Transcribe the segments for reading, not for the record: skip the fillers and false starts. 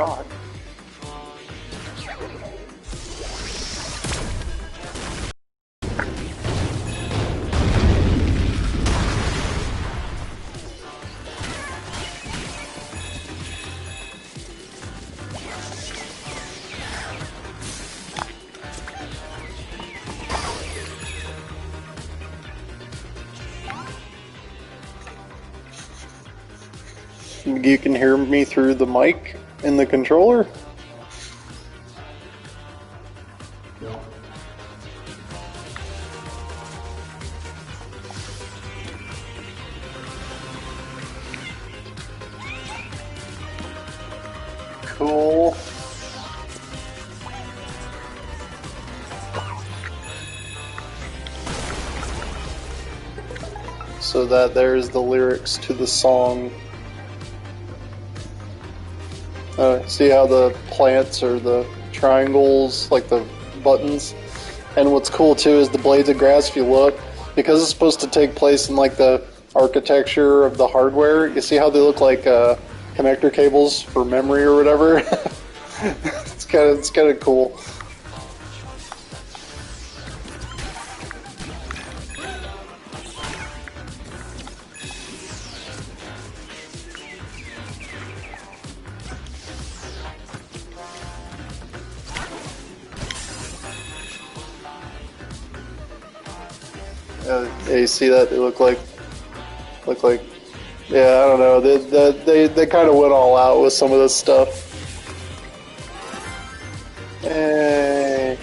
God. You can hear me through the mic in the controller? No. Cool. So there's the lyrics to the song. See how the plants are the triangles, like the buttons? And what's cool too is the blades of grass, if you look, because it's supposed to take place in like the architecture of the hardware, you see how they look like connector cables for memory or whatever? It's kind of cool. Yeah, you see that? They look like, yeah, I don't know. They kind of went all out with some of this stuff. Hey.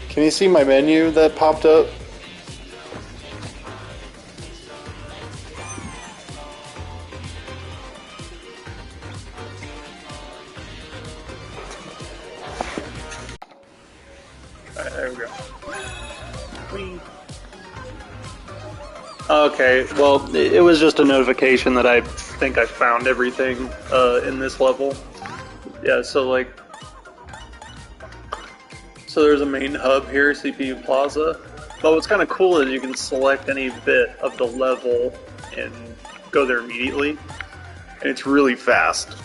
Can you see my menu that popped up? Alright, there we go. Whee. Okay, well, it was just a notification that I think I found everything in this level. Yeah, so like, so there's a main hub here, CPU Plaza. But what's kind of cool is you can select any bit of the level and go there immediately, and it's really fast.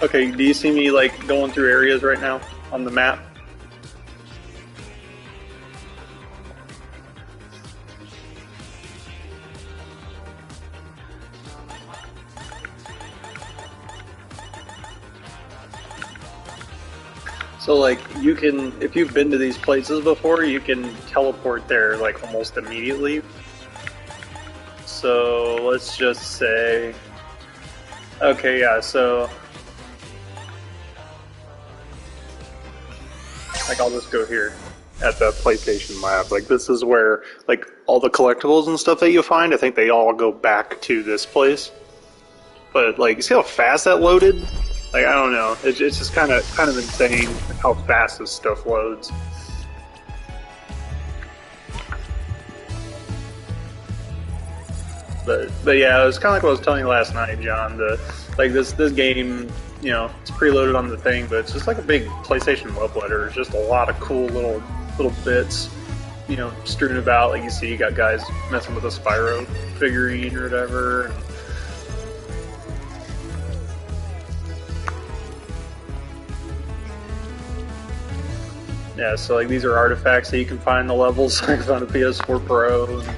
Okay, do you see me like going through areas right now on the map? So like you can, if you've been to these places before, you can teleport there like almost immediately. So let's just say, okay, yeah, so like I'll just go here at the PlayStation Lab. Like this is where like all the collectibles and stuff that you find, I think they all go back to this place. But like, you see how fast that loaded? Like, I don't know. It's just kind of insane how fast this stuff loads. But yeah, it was kind of like what I was telling you last night, John. Like this game, you know, it's preloaded on the thing, but it's just like a big PlayStation love letter. It's just a lot of cool little bits, you know, strewn about. Like you see, you got guys messing with a Spyro figurine or whatever. Yeah, so like these are artifacts that you can find in the levels. I found a PS4 Pro, and,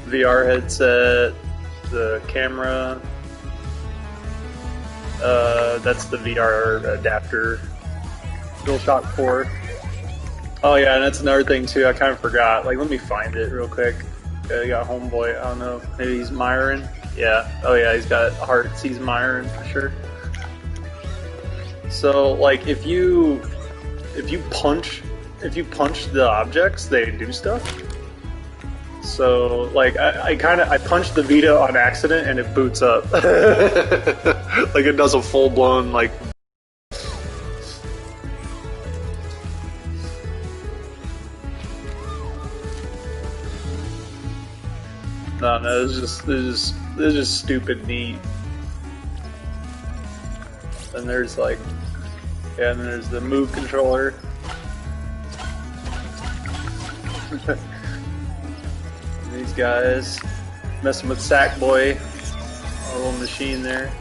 VR headset, the camera. That's the VR adapter. DualShock 4. Oh yeah, and that's another thing too. I kind of forgot. Like, let me find it real quick. You got Homeboy. I don't know. Maybe he's Myron. Yeah. Oh yeah, he's got hearts. He's Myron for sure. So like if you punch the objects, they do stuff. So like I punched the Vita on accident and it boots up. Like it does a full blown like. No, it's just stupid neat. And there's like, yeah, and there's the move controller. guys. Messing with Sackboy, our little machine there.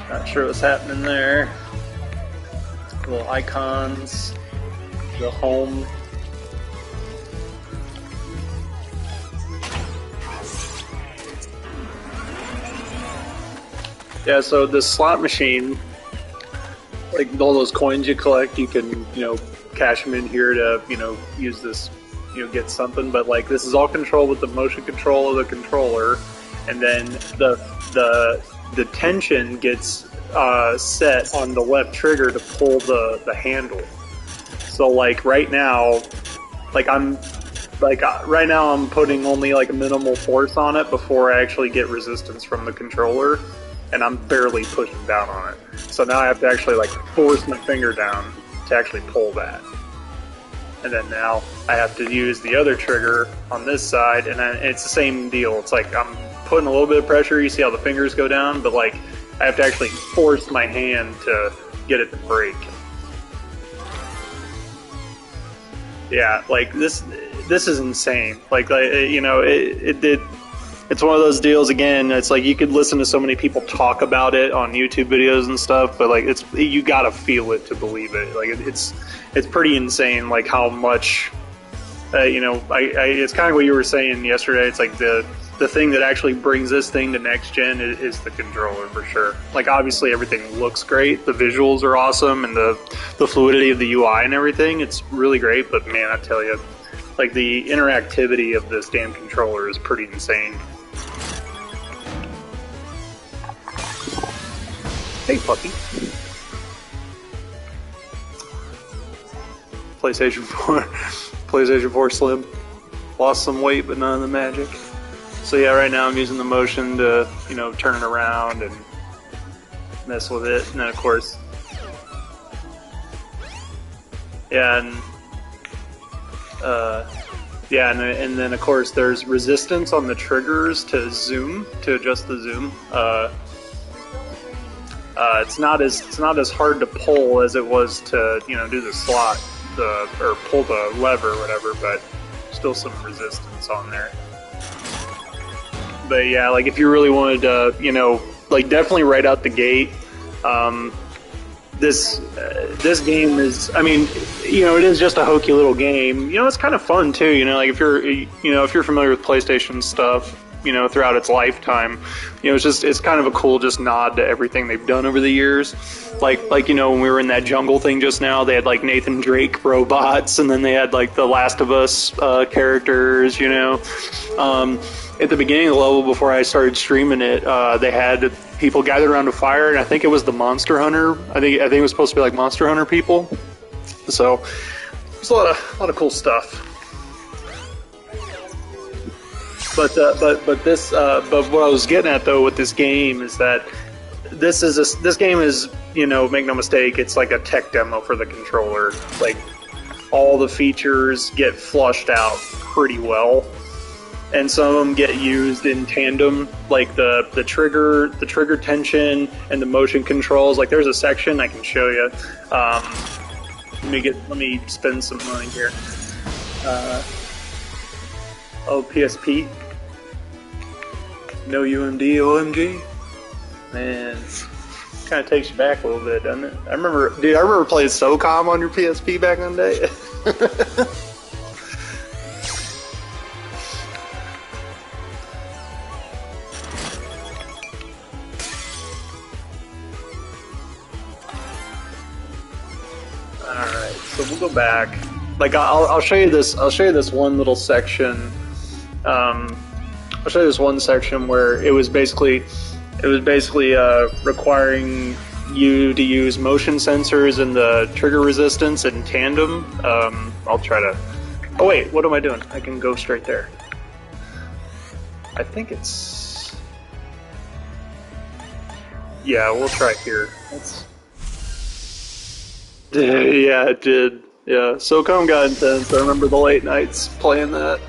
Not sure what's happening there. Little icons, the home. Yeah, so this slot machine, like all those coins you collect, you can, cash them in here to, use this, get something. But like this is all controlled with the motion control of the controller, and then the tension gets set on the left trigger to pull the handle. So like right now, I'm putting only like a minimal force on it before I actually get resistance from the controller. And I'm barely pushing down on it. So now I have to actually like force my finger down to actually pull that. And then now I have to use the other trigger on this side, and then it's the same deal. It's like I'm putting a little bit of pressure, you see how the fingers go down, but like I have to actually force my hand to get it to break. Yeah, like this is insane. It's one of those deals again. It's like you could listen to so many people talk about it on YouTube videos and stuff, but like you gotta feel it to believe it. Like it's pretty insane. Like how much, it's kind of what you were saying yesterday. It's like the thing that actually brings this thing to next gen is the controller for sure. Like obviously everything looks great, the visuals are awesome, and the fluidity of the UI and everything. It's really great, but man, I tell you, like the interactivity of this damn controller is pretty insane. Hey, puppy. PlayStation 4. PlayStation 4 Slim. Lost some weight, but none of the magic. So yeah, right now I'm using the motion to, turn it around and mess with it. And then of course, and then of course there's resistance on the triggers to zoom, to adjust the zoom. It's not as hard to pull as it was to do the slot, or pull the lever or whatever, but still some resistance on there. But yeah, like if you really wanted to, like definitely right out the gate, this game is, I mean, it is just a hokey little game. It's kind of fun too. Like if you're familiar with PlayStation stuff, throughout its lifetime, it's kind of a cool just nod to everything they've done over the years. Like when we were in that jungle thing just now, they had like Nathan Drake robots, and then they had like the Last of Us characters. At the beginning of the level, before I started streaming it, they had people gathered around a fire, and I think it was the Monster Hunter. I think it was supposed to be like Monster Hunter people. So there's a lot of cool stuff. But what I was getting at though with this game is that this game is, make no mistake, it's like a tech demo for the controller. Like all the features get flushed out pretty well, and some of them get used in tandem, like the trigger tension and the motion controls. Like there's a section I can show you. Let me spend some money here. PSP. No UMD, OMG. Man, kind of takes you back a little bit, doesn't it? I remember playing SOCOM on your PSP back in the day. Alright, so we'll go back. Like I'll show you this. I'll show you this one little section. I'll show you this one section where it was basically requiring you to use motion sensors and the trigger resistance in tandem. I'll try to. Oh wait, what am I doing? I can go straight there. I think it's. Yeah, we'll try here. Yeah, it did. Yeah, SOCOM got intense. I remember the late nights playing that,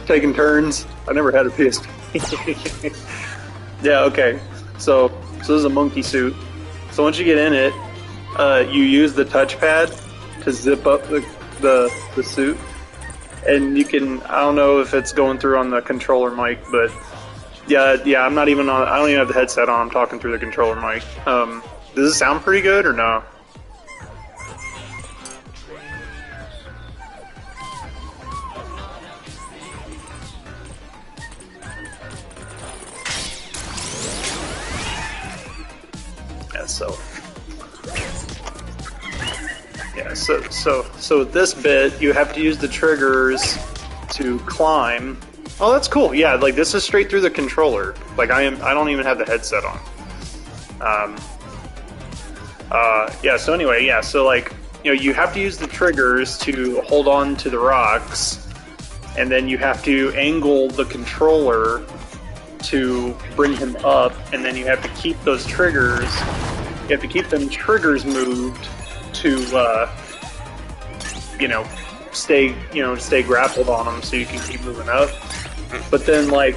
taking turns. I never had a PSP. Yeah, okay. So this is a monkey suit. So once you get in it, you use the touchpad to zip up the suit, and you can. I don't know if it's going through on the controller mic, but yeah. I'm not even on. I don't even have the headset on. I'm talking through the controller mic. Does it sound pretty good or no? So this bit, you have to use the triggers to climb. Oh, that's cool. Yeah, like this is straight through the controller. Like I don't even have the headset on. Yeah, so anyway, yeah, so like, you know, you have to use the triggers to hold on to the rocks, and then you have to angle the controller to bring him up, and then you have to keep those triggers, you have to keep them triggers moved to, stay grappled on them so you can keep moving up. But then, like,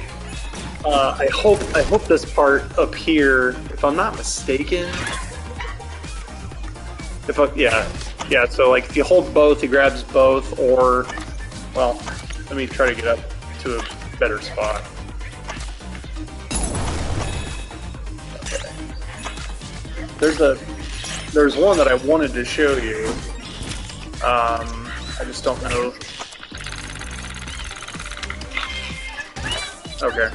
I hope this part up here, if I'm not mistaken, so like if you hold both, he grabs both, or, well, let me try to get up to a better spot. Okay. There's one that I wanted to show you. I just don't know. Okay.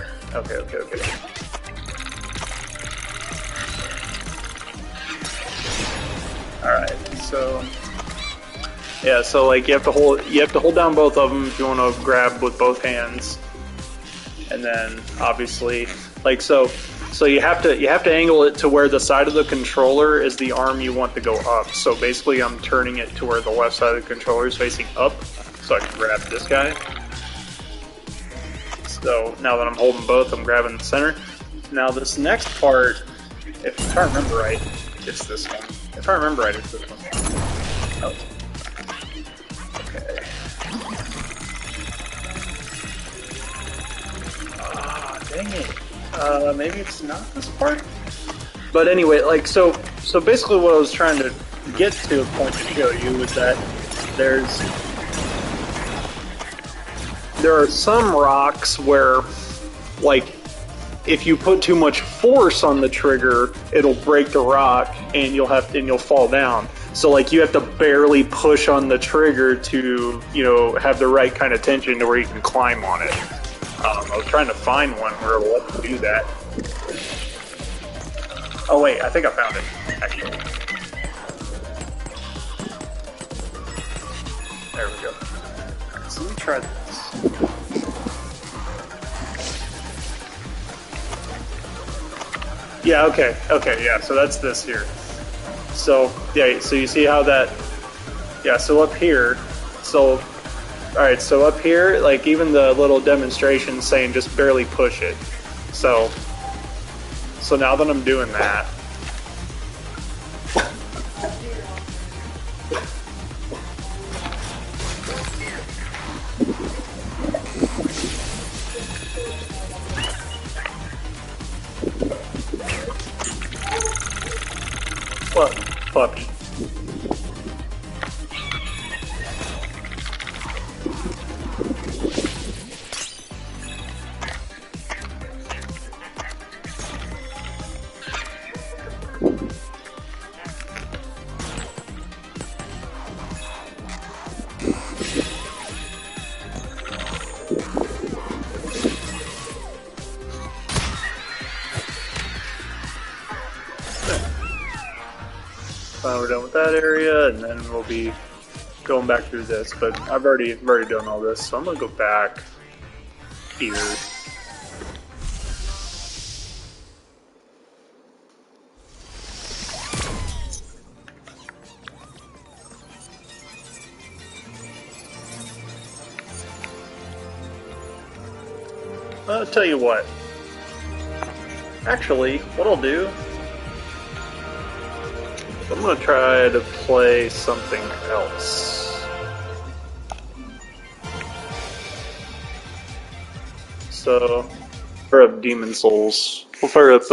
Alright, so yeah, so like you have to hold down both of them if you want to grab with both hands, and then obviously like so you have to angle it to where the side of the controller is the arm you want to go up. So basically I'm turning it to where the left side of the controller is facing up so I can grab this guy. So now that I'm holding both, I'm grabbing the center. Now this next part, if I remember right, it's this one. If I remember right, it's this one. Oh. Okay. Ah, dang it. Maybe it's not this part? But anyway, like, so basically what I was trying to get to a point to show you was that there are some rocks where, like, if you put too much force on the trigger, it'll break the rock and you'll fall down. So like you have to barely push on the trigger to, you know, have the right kind of tension to where you can climb on it. I was trying to find one where it'll let me do that. Oh wait, I think I found it, actually. There we go. Alright, so let me try this. Yeah, okay, yeah, so that's this here. So, yeah, so you see how that, yeah, so up here, so, alright, so up here, like, even the little demonstration saying just barely push it. So now that I'm doing that, what, puppy? We're done with that area, and then we'll be going back through this. But I've already done all this, so I'm gonna go back here. I'll tell you what. Actually, what I'll do, I'm going to try to play something else. So, fire up Demon Souls. We'll fire up